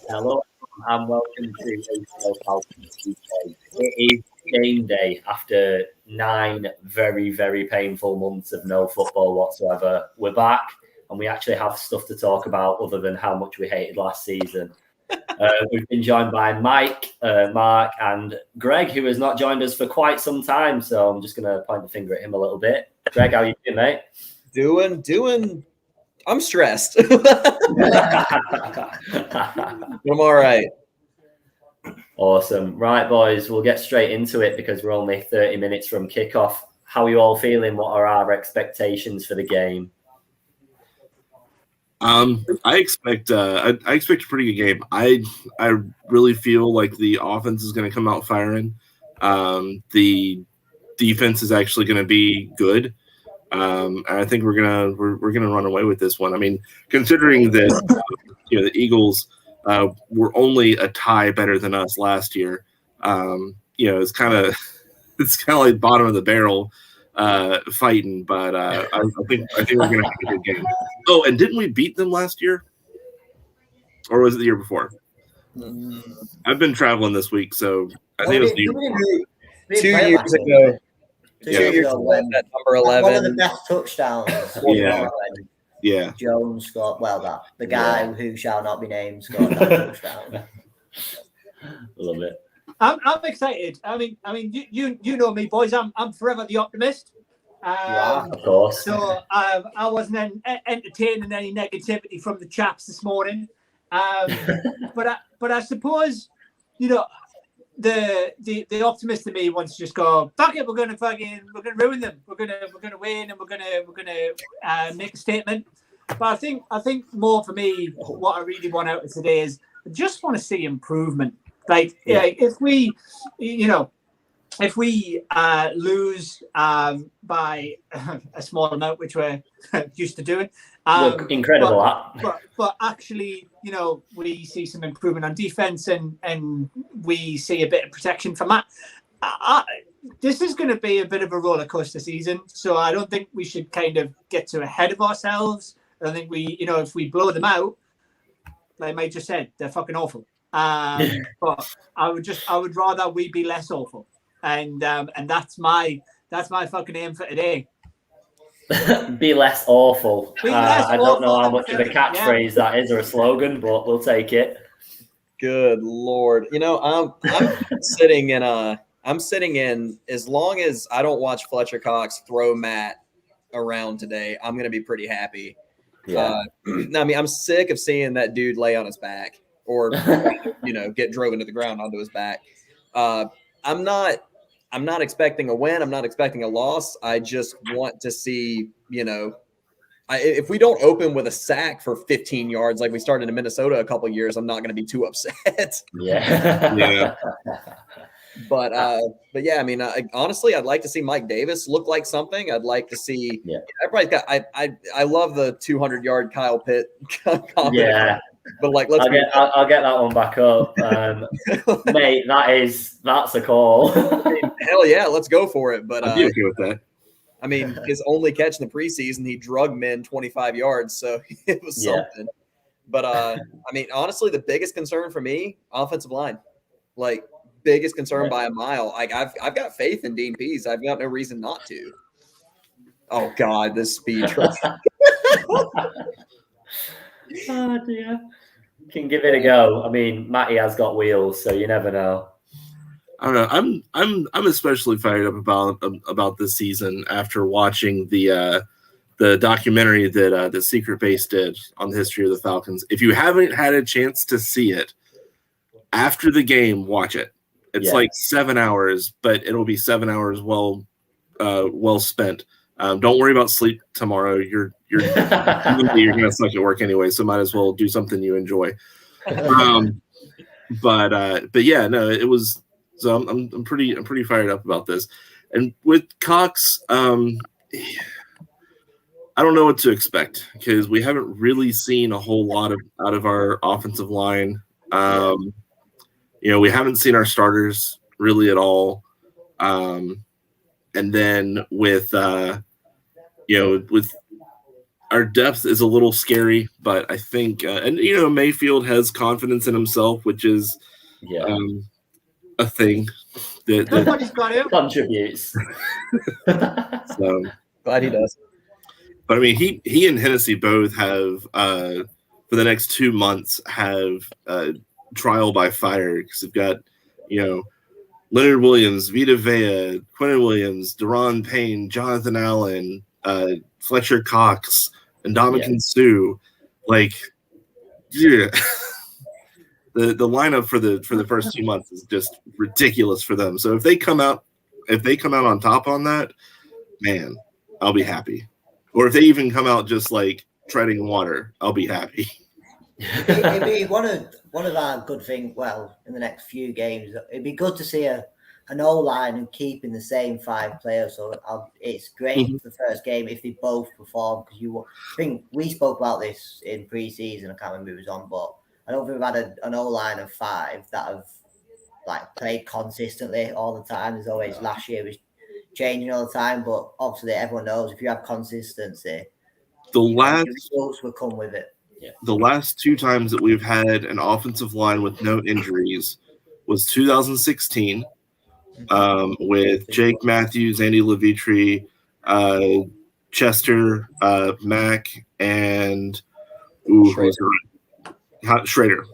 Hello and welcome to Atlanta Falcons UK. It is game day after 9 very, very painful months of no football whatsoever. We're back and we actually have stuff to talk about other than how much we hated last season. We've been joined by Mike, Mark, and Greg, who has not joined us for quite some time. So I'm just going to point the finger at him a little bit. Greg, how you doing, mate? Doing. I'm stressed. But I'm all right. Awesome. Right, boys, we'll get straight into it because we're only 30 minutes from kickoff. How are you all feeling? What are our expectations for the game? I expect a pretty good game. I really feel like the offense is going to come out firing. The defense is actually going to be good. And I think we're gonna run away with this one. I mean, considering that the Eagles were only a tie better than us last year, it's kind of like bottom of the barrel fighting. But I think we're gonna have a good game. Oh, and didn't we beat them last year, or was it the year before? I've been traveling this week, so I think it was the year before. 2 years ago. 2 years ago, that number 11. One of the best touchdowns. Yeah. Jones scored. Well, the guy who shall not be named scored that touchdown. Love it. I'm excited. I mean, you know me, boys. I'm forever the optimist. Of course. So I wasn't entertaining any negativity from the chaps this morning. But I suppose the optimist in me wants to just go, fuck it, we're gonna ruin them. We're gonna win and we're gonna make a statement. But I think more for me, what I really want out of today is I just want to see improvement. If we lose by a small amount, which we're used to doing, look incredible but actually, we see some improvement on defense and we see a bit of protection from that. This is going to be a bit of a roller coaster season, so I don't think we should kind of get too ahead of ourselves. I think if we blow them out, like Mike just said, they're fucking awful. But I would rather we be less awful, and that's my fucking aim for today. Be less awful. I don't know how much of a catchphrase that is or a slogan, but we'll take it. Good Lord. I'm sitting in as long as I don't watch Fletcher Cox throw Matt around today, I'm going to be pretty happy. Yeah. I mean, I'm sick of seeing that dude lay on his back or, get drove into the ground onto his back. I'm not expecting a win. I'm not expecting a loss. I just want to see, if we don't open with a sack for 15 yards like we started in Minnesota a couple of years, I'm not going to be too upset. Yeah. But yeah, I mean, honestly, I'd like to see Mike Davis look like something. I'd like to see. Yeah. Everybody's got. I love the 200-yard Kyle Pitt comment. Yeah. But I'll get that one back up, mate. That's a call. Hell yeah, let's go for it. But I'd be okay with that. I mean, his only catch in the preseason, he drug men 25 yards, so it was something. But I mean, honestly, the biggest concern for me, offensive line, biggest concern by a mile. I've got faith in Dean Pease. I've got no reason not to. Oh God, this speed. Oh dear. Can give it a go. I mean, Matty has got wheels, so you never know. I don't know. I'm especially fired up about this season after watching the documentary that the Secret Base did on the history of the Falcons. If you haven't had a chance to see it, after the game, watch it. It's like 7 hours, but it'll be 7 hours well spent. Don't worry about sleep tomorrow. You're gonna suck at work anyway, so might as well do something you enjoy. But yeah, no, it was. So I'm pretty fired up about this. And with Cox, I don't know what to expect because we haven't really seen a whole lot out of our offensive line. We haven't seen our starters really at all. And then with our our depth is a little scary, but I think, and Mayfield has confidence in himself, which is a thing that Nobody's got him. Contributes. so. Glad he does. But I mean, he and Hennessy both have for the next 2 months have trial by fire because they've got Leonard Williams, Vita Vea, Quentin Williams, Deron Payne, Jonathan Allen, Fletcher Cox, and Ndamukong Suh. Like, yeah. The lineup for the first 2 months is just ridiculous for them. So if they come out on top on that, man, I'll be happy. Or if they even come out just like treading water, I'll be happy. It'd be one of our good things. Well, in the next few games, it'd be good to see an O-line and keeping the same 5 players. So it's great for the first game if they both perform. Because I think we spoke about this in pre-season. I can't remember who was on, but I don't think we've had an O-line of 5 that have like played consistently all the time. There's always last year was changing all the time, but obviously everyone knows if you have consistency, the results will come with it. Yeah. The last 2 times that we've had an offensive line with no injuries was 2016 with Jake Matthews, Andy Levitre, Chester, Mack, and Schrader.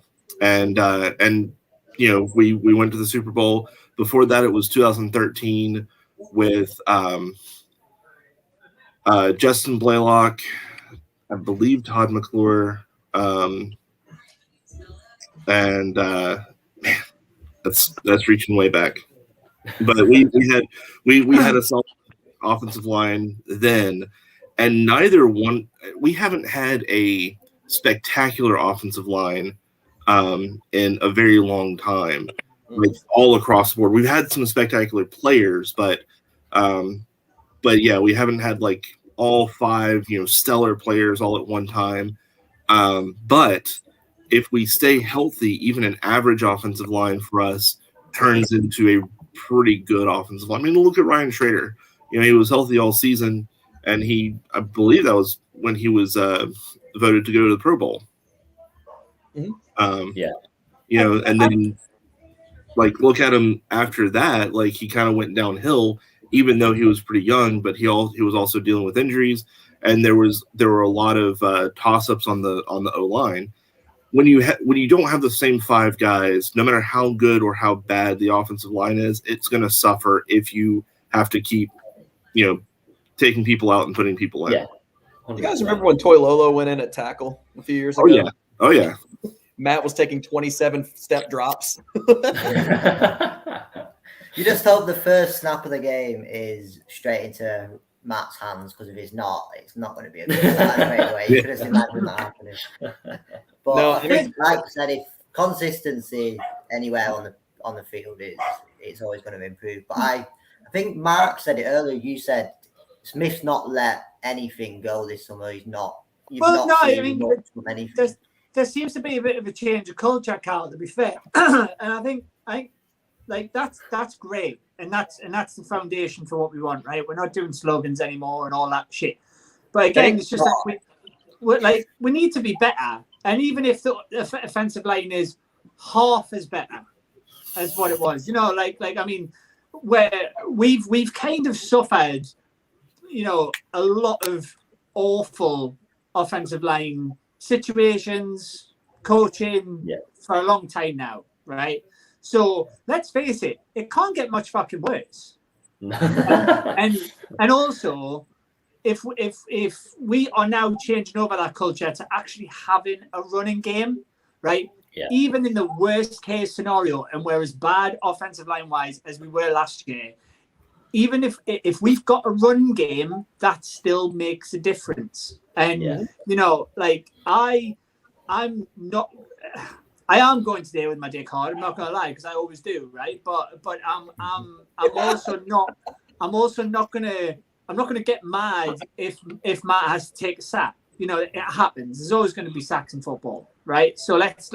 And we went to the Super Bowl. Before that, it was 2013 with Justin Blaylock, I believe Todd McClure, and man, that's reaching way back. But we had a solid offensive line then, and we haven't had a spectacular offensive line in a very long time. Like all across the board, we've had some spectacular players, but yeah, we haven't had like all 5 stellar players all at one time. But if we stay healthy, even an average offensive line for us turns into a pretty good offensive line. I mean, look at Ryan Schrader. He was healthy all season, and I believe that was when he was voted to go to the Pro Bowl. And then like look at him after that, like he kind of went downhill, even though he was pretty young, but he was also dealing with injuries, and there were a lot of toss-ups on the O-line. When you don't have the same 5 guys, no matter how good or how bad the offensive line is, it's going to suffer if you have to keep taking people out and putting people in. Yeah. You guys remember when Toy Lolo went in at tackle a few years ago? Oh yeah. Matt was taking 27-step drops. You just hope the first snap of the game is straight into Matt's hands, because if it's not going to be a good start straight away. You could just imagine that happening. But No, I think, like I said, if consistency anywhere on the field it's always going to improve. But I think Mark said it earlier. You said Smith's not let anything go this summer. He's not. There seems to be a bit of a change of culture, Carl, to be fair. And I think like that's great. And that's the foundation for what we want, right? We're not doing slogans anymore and all that shit. But again, it's just like we need to be better. And even if the offensive line is half as better as what it was, I mean, where we've kind of suffered, a lot of awful offensive line situations, coaching for a long time now, right? So let's face it, it can't get much fucking worse. and also, if we are now changing over that culture to actually having a running game, right? Yeah. Even in the worst case scenario, and we're as bad offensive line wise as we were last year, even if we've got a run game, that still makes a difference. And I am going today with my dick hard. I'm not going to lie, because I always do, right? But I'm also not going to get mad if Matt has to take a sack. It happens. There's always going to be sacks in football, right? So let's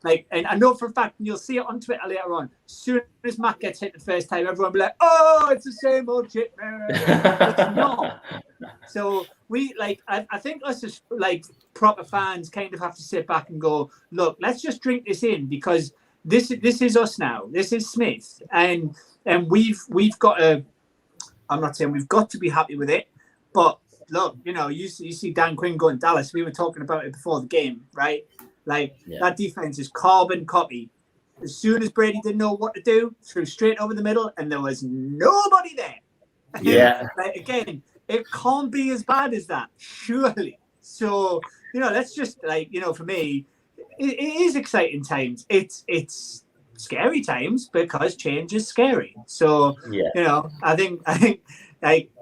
and I know for a fact, and you'll see it on Twitter later on, as soon as Matt gets hit the first time, everyone will be like, oh, it's the same old shit. It's not. So I think us as proper fans kind of have to sit back and go, look, let's just drink this in, because this is us now. This is Smith, and we've got to. I'm not saying we've got to be happy with it, but look, you see Dan Quinn going Dallas. We were talking about it before the game, right? That defense is carbon copy. As soon as Brady didn't know what to do, threw straight over the middle, and there was nobody there. Yeah. Again, it can't be as bad as that, surely. So, let's just for me, it is exciting times. It's scary times because change is scary. So, I think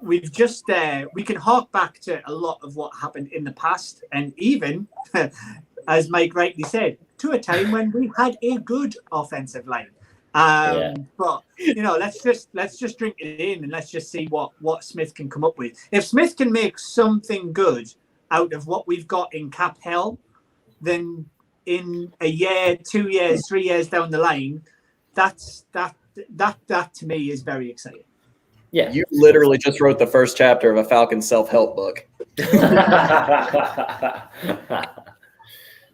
we've just we can hark back to a lot of what happened in the past, and even as Mike rightly said, to a time when we had a good offensive line. But let's just drink it in, and let's just see what Smith can come up with. If Smith can make something good out of what we've got in cap hell, then in a year, 2 years, 3 years down the line, that to me is very exciting. Yeah, you literally just wrote the first chapter of a Falcons self-help book.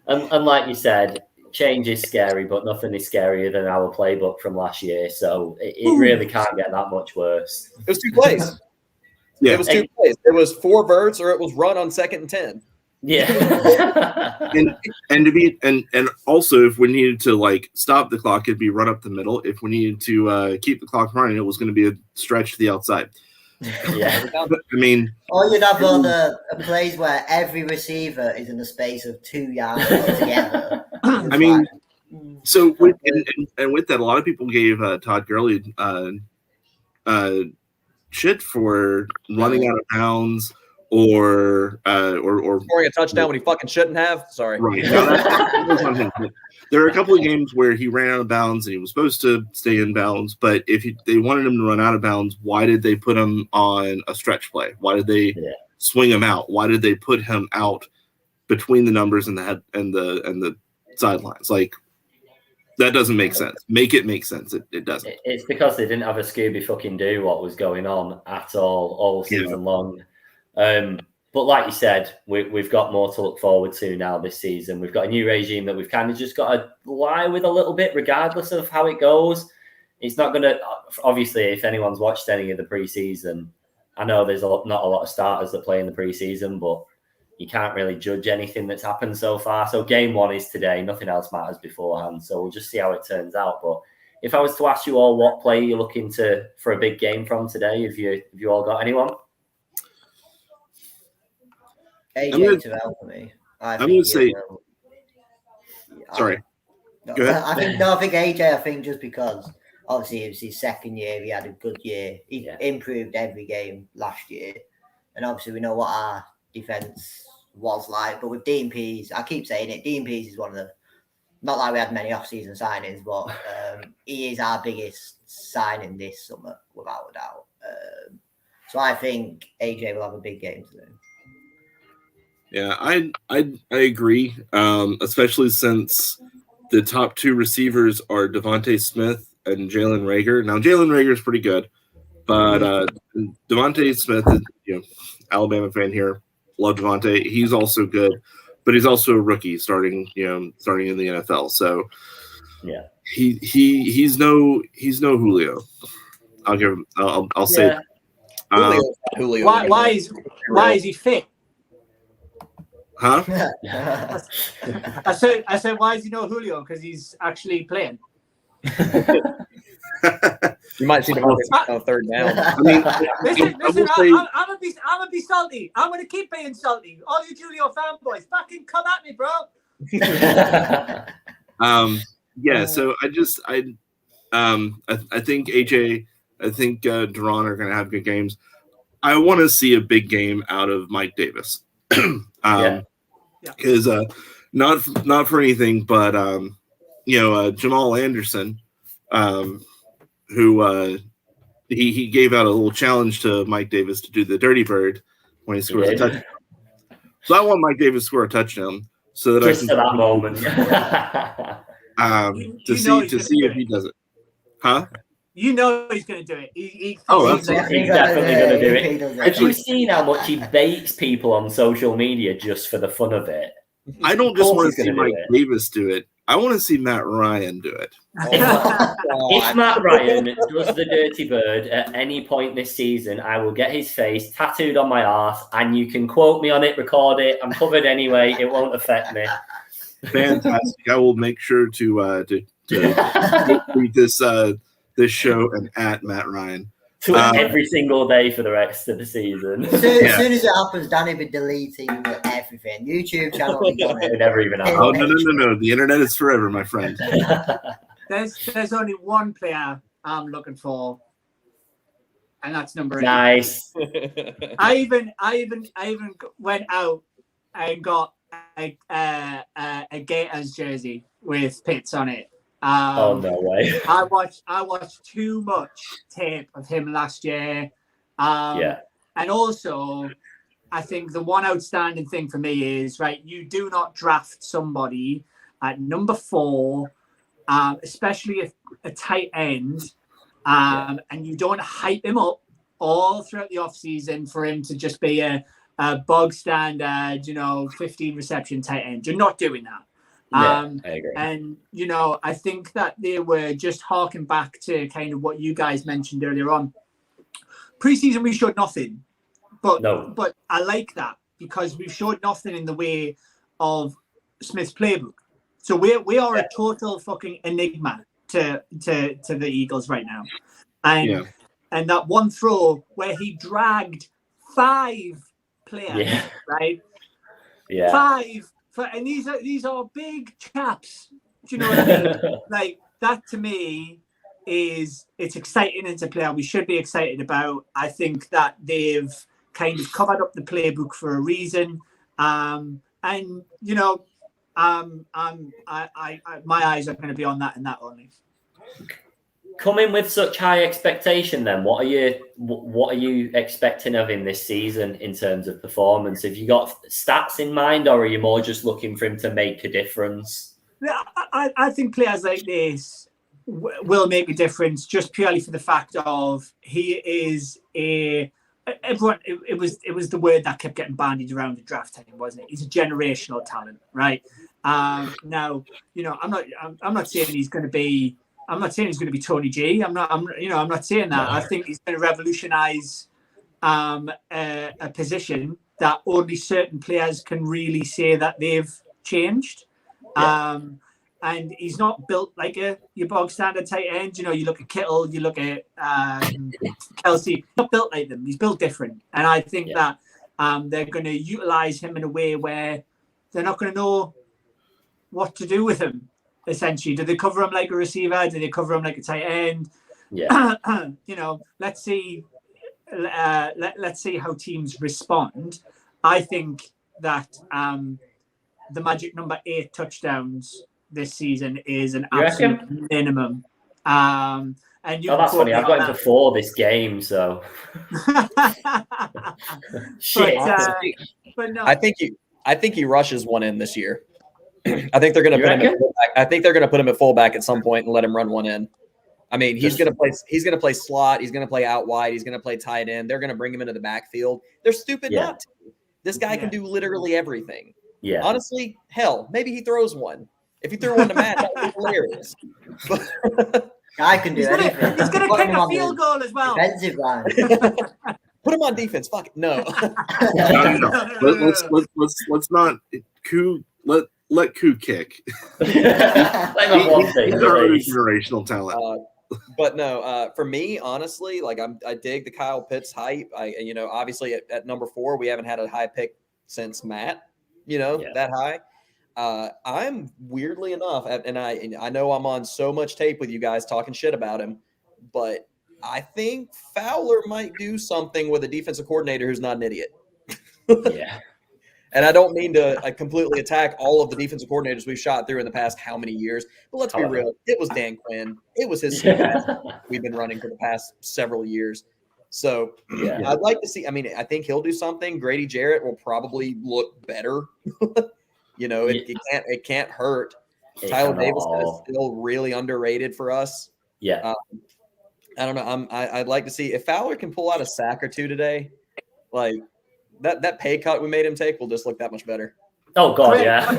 and like you said, change is scary, but nothing is scarier than our playbook from last year. So it really can't get that much worse. It was 2 plays. Yeah. It was 2 plays. It was 4 birds, or it was run on 2nd and 10. Yeah. and also, if we needed to stop the clock, it'd be run up the middle. If we needed to keep the clock running, it was going to be a stretch to the outside. Yeah. I mean, or you'd have all the plays where every receiver is in the space of 2 yards together. I mean, so with that, a lot of people gave Todd Gurley shit for running out of bounds or scoring a touchdown when he fucking shouldn't have. Sorry. Right. That was on him. There are a couple of games where he ran out of bounds and he was supposed to stay in bounds, but if they wanted him to run out of bounds, why did they put him on a stretch play? Why did they swing him out? Why did they put him out between the numbers and the head and the sidelines? That doesn't make sense. Make it make sense. It doesn't. It's because they didn't have a Scooby fucking do what was going on at all season long. But like you said, we've got more to look forward to now this season. We've got a new regime that we've kind of just got to lie with a little bit, regardless of how it goes. It's not going to, obviously, if anyone's watched any of the preseason, I know there's not a lot of starters that play in the preseason, but you can't really judge anything that's happened so far. So game 1 is today. Nothing else matters beforehand. So we'll just see how it turns out. But if I was to ask you all what play you're looking for a big game from today, have you all got anyone? AJ to help me. I'm going to say. Sorry. Go ahead. I think AJ. I think just because obviously it was his second year, he had a good year. He improved every game last year, and obviously we know what our defense was like. But with Dean Pease, I keep saying it. Dean Pease is one of the. Not like we had many off-season signings, but he is our biggest signing this summer, without a doubt. So I think AJ will have a big game today. Yeah, I agree, especially since the top 2 receivers are Devontae Smith and Jalen Reagor. Now, Jalen Reagor is pretty good, but Devontae Smith is, Alabama fan here, love Devontae. He's also good, but he's also a rookie starting in the NFL. So, yeah, he's no Julio. I'll give him. I'll say. Julio. Why is he fit? Huh? I said, why is he no Julio? Because he's actually playing. You might see him on 3rd down. I mean, listen, I'm gonna be salty. I'm gonna keep being salty. All you Julio fanboys, fucking come at me, bro. Yeah. So I think AJ, I think Duran are gonna have good games. I want to see a big game out of Mike Davis. Because not for anything, but Jamal Anderson, who he gave out a little challenge to Mike Davis to do the Dirty Bird when he scores a touchdown. So I want Mike Davis to score a touchdown so that just for that moment. to see if he does it. Huh? You know he's going to do it. He's definitely going to do it. Have you seen how much he baits people on social media just for the fun of it? I don't just want to see Mike Davis do it. I want to see Matt Ryan do it. If Matt Ryan does the dirty bird at any point this season, I will get his face tattooed on my arse, and you can quote me on it, record it. I'm covered anyway. It won't affect me. Fantastic. I will make sure to tweet this show and at Matt Ryan. Every single day for the rest of the season. As soon as it happens, Danny will be deleting everything. YouTube channel will be gone. Never even happen. Oh, no. The internet is forever, my friend. There's only one player I'm looking for, and that's number 8. Nice. I even went out and got a Gators jersey with Pitts on it. Oh no way! I watched too much tape of him last year. And also, I think the one outstanding thing for me is you do not draft somebody at number 4, especially if a tight end, and you don't hype him up all throughout the offseason for him to just be a bog standard, 15 reception tight end. You're not doing that. I agree. And, I think that they were just harking back to kind of what you guys mentioned earlier on. Preseason, we showed nothing. But I like that because we showed nothing in the way of Smith's playbook. So we are a total fucking enigma to the Eagles right now. And that one throw where he dragged 5 players, right? Yeah. 5. And these are big chaps. Do you know what I mean? That to me it's exciting as a player. We should be excited about. I think that they've kind of covered up the playbook for a reason. My eyes are going to be on that and that only. Coming with such high expectation, then what are you expecting of him this season in terms of performance? Have you got stats in mind, or are you more just looking for him to make a difference? I think players like this will make a difference just purely for the fact of he is everyone. It was the word that kept getting bandied around the draft time, wasn't it? He's a generational talent, right? Now, I'm not saying he's going to be. I'm not saying he's going to be Tony G. I'm not saying that. I think he's going to revolutionize a position that only certain players can really say that they've changed. And he's not built like your bog standard tight end. You look at Kittle, you look at Kelsey. He's not built like them. He's built different. And I think that they're going to utilize him in a way where they're not going to know what to do with him. Essentially, do they cover him like a receiver? Do they cover him like a tight end? Yeah. Let's see. Let's see how teams respond. I think that the magic number 8 touchdowns this season is an absolute minimum. And that's funny. I've got him for 4 this game, so shit. But no, I think he rushes one in this year. I think they're going to put him. I think they're going to put him at fullback at some point and let him run one in. I mean, he's going to play. He's going to play slot. He's going to play out wide. He's going to play tight end. They're going to bring him into the backfield. They're stupid not to. This guy can do literally everything. Yeah. Honestly, hell, maybe he throws one. If he threw one to Matt, that would be hilarious. I can do anything. He's going to kick a field goal as well. Defensive line. Put him on defense. Fuck it. No. Let's not. Let Koo kick. He's already generational talent. But no, for me, honestly, I dig the Kyle Pitts hype. Obviously at number 4, we haven't had a high pick since Matt. That high. I'm weirdly enough, and I know I'm on so much tape with you guys talking shit about him, but I think Fowler might do something with a defensive coordinator who's not an idiot. Yeah. And I don't mean to completely attack all of the defensive coordinators we've shot through in the past how many years, but let's be real. It was Dan Quinn. It was his we've been running for the past several years. So I'd like to see. I mean, I think he'll do something. Grady Jarrett will probably look better. It can't hurt. Tyler Davis is still really underrated for us. Yeah. I don't know. I'd like to see if Fowler can pull out a sack or two today. Like that pay cut we made him take will just look that much better. Oh God, Craig, yeah.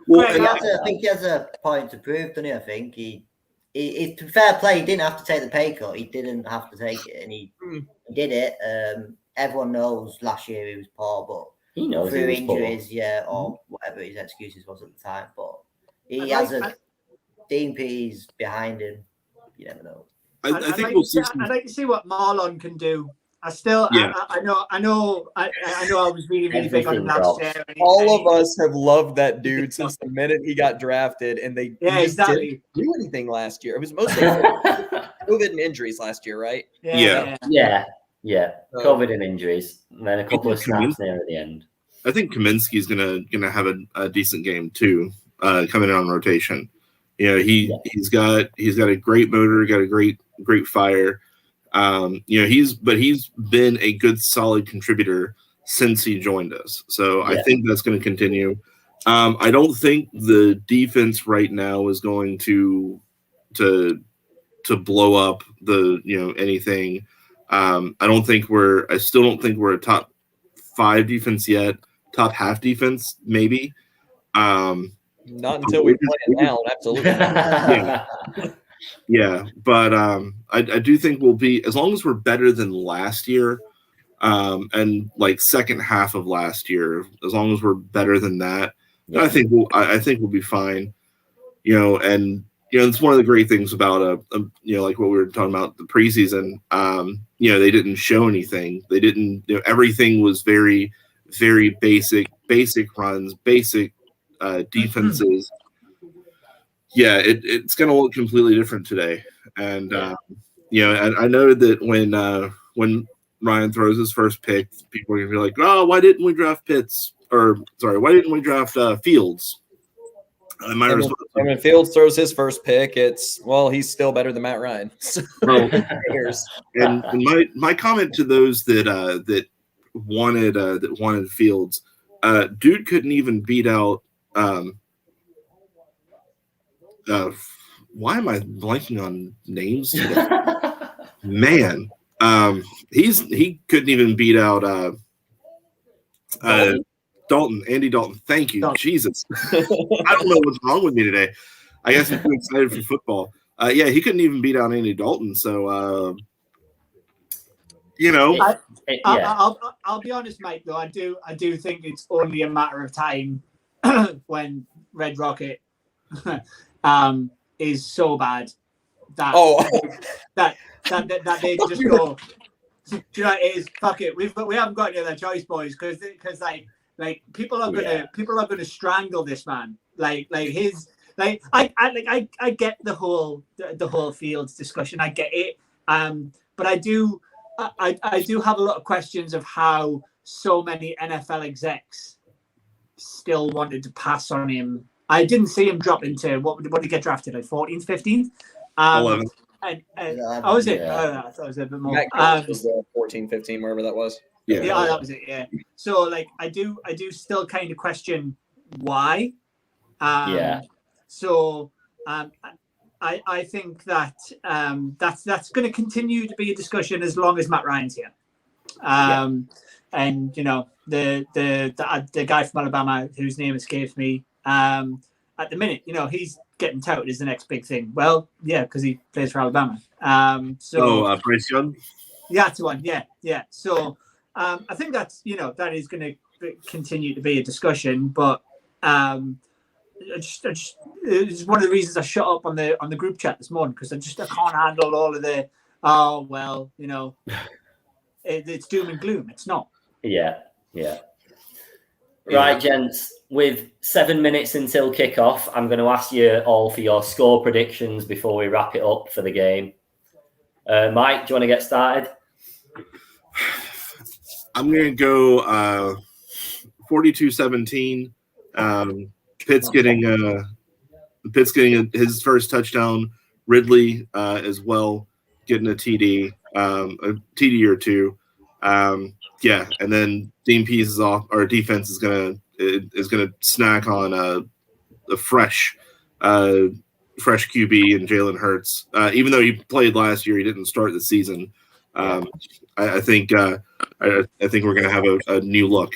Well, Craig, and I think he has a point to prove, doesn't he? I think he fair play. He didn't have to take the pay cut. He didn't have to take it, and he did it. Everyone knows last year he was poor, but he knows through he was injuries, poor. yeah, or whatever his excuses was at the time. But he has a Dean P's behind him. You never know. I think we'll see. I'd like to see what Marlon can do. I still, Yeah. I know. I was really big on him last year. All of us have loved that dude since the minute he got drafted, and he just didn't do anything last year. It was mostly COVID and injuries last year, right? Yeah. COVID and injuries, and then a couple of snaps there at the end. I think Kaminsky's gonna have a decent game too, coming in on rotation. You know, he's got a great motor, got a great fire. You know, he's been a good solid contributor since he joined us. So I think that's going to continue. I don't think the defense right now is going to blow up anything. I still don't think we're a top 5 defense yet. Top half defense, maybe. Not until we play it down, absolutely. Yeah, but I do think we'll be, as long as we're better than last year, and like second half of last year, as long as we're better than that, I think we'll be fine. You know, and it's one of the great things about like what we were talking about the preseason. They didn't show anything. They didn't. Everything was very, very basic runs, basic defenses. Yeah, it's going to look completely different today. And, and I know that when Ryan throws his first pick, people are going to be like, oh, why didn't we draft why didn't we draft Fields? And when Fields throws his first pick, he's still better than Matt Ryan. And my comment to those that wanted Fields, dude couldn't even beat out why am I blanking on names today? Man, he couldn't even beat out Andy Dalton. Thank you, Jesus. I don't know what's wrong with me today. I guess I'm too excited for football. He couldn't even beat out Andy Dalton. So, I'll be honest, Mike. Though I do think it's only a matter of time when Red Rocket is so bad that they just go, do you know what it is? Fuck it, we haven't got any other choice, boys, because like people are gonna strangle this man. I get the whole Fields discussion. I get it, but I do have a lot of questions of how so many NFL execs still wanted to pass on him. I didn't see him drop into what did he get drafted, like 14th, 15th? 11. And how was it? Yeah. I thought it was a bit more. Was 14, 15, wherever that was. Yeah, that was it. Yeah. So like, I do still kind of question why. So I think that that's going to continue to be a discussion as long as Matt Ryan's here. And the guy from Alabama whose name escapes me. At the minute, he's getting touted as the next big thing. Well, yeah, because he plays for Alabama. Bryce Young. Yeah, that's the one. Yeah. So I think that's that is going to continue to be a discussion, but it's one of the reasons I shut up on the group chat this morning, because I can't handle all of the it's doom and gloom. It's not. Yeah. Right, gents, with 7 minutes until kickoff, I'm going to ask you all for your score predictions before we wrap it up for the game. Mike, do you want to get started? I'm going to go 42-17. Pitt's getting his first touchdown. Ridley as well, getting a TD or two. And then Dean Pease is off. Our defense is gonna snack on fresh QB in Jalen Hurts. Even though he played last year, he didn't start the season. I think we're going to have a new look.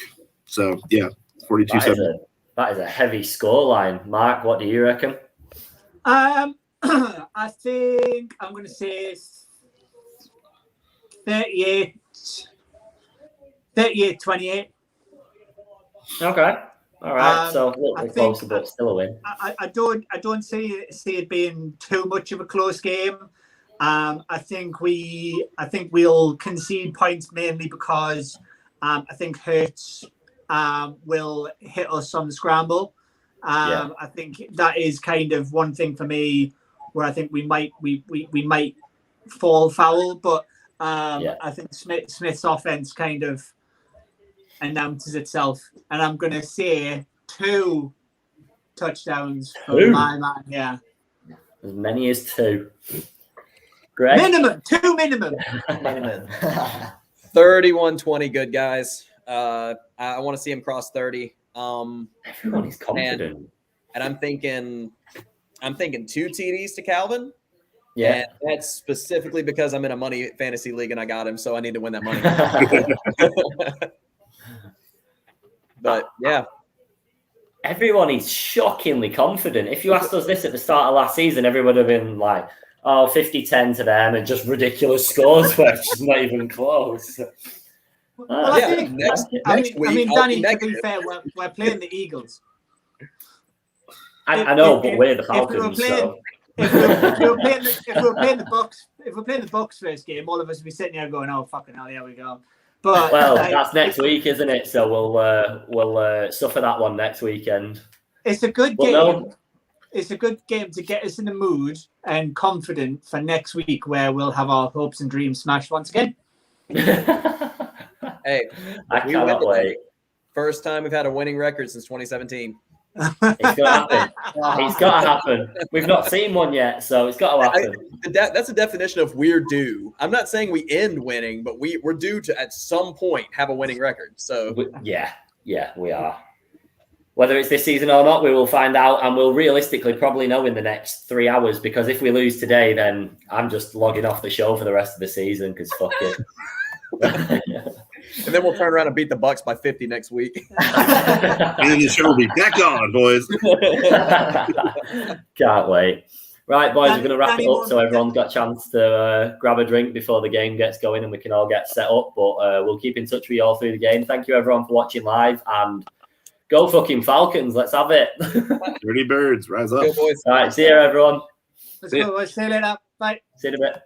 So yeah, 42-7. That is a heavy scoreline. Mark, what do you reckon? I think I'm going to say 38-28. Okay. All right. So a little bit closer, but still a win. I don't see it being too much of a close game. I think we'll concede points mainly because I think Hurts will hit us on the scramble. I think that is kind of one thing for me where I think we might fall foul, but I think Smith's offense kind of announces itself, and I'm going to say 2 touchdowns for my man. Yeah, as many as 2. Greg? Minimum 2 minimum. 31-20, good guys. I want to see him cross 30. Everyone is confident, and I'm thinking 2 TDs to Calvin. Yeah, and that's specifically because I'm in a money fantasy league and I got him, so I need to win that money. But yeah, everyone is shockingly confident. If you asked us this at the start of last season, everyone would have been like, "Oh, 50-10 to them," and just ridiculous scores where it's just not even close. Well, I think next week, Danny, to be fair, we're playing the Eagles. I know, but we're the Falcons. If we were playing the Bucks first game, all of us would be sitting here going, "Oh, fucking hell, here we go." But that's next week, isn't it? So we'll suffer that one next weekend. It's a good game. No. It's a good game to get us in the mood and confident for next week, where we'll have our hopes and dreams smashed once again. Hey, I cannot wait. First time we've had a winning record since 2017. It's got to happen. It's got to happen. We've not seen one yet, so it's got to happen. That's a definition of we're due. I'm not saying we end winning, but we're due to at some point have a winning record. So yeah, we are. Whether it's this season or not, we will find out, and we'll realistically probably know in the next 3 hours. Because if we lose today, then I'm just logging off the show for the rest of the season. Because fuck it. And then we'll turn around and beat the Bucks by 50 next week. And then the show will be back on, boys. Can't wait. Right, boys, we're going to wrap it up so everyone's got a chance to grab a drink before the game gets going and we can all get set up. But we'll keep in touch with you all through the game. Thank you, everyone, for watching live. And go fucking Falcons. Let's have it. Dirty birds, rise up. Go, boys. All right, see you, everyone. Let's go, boys. See you later. Bye. See you in a bit.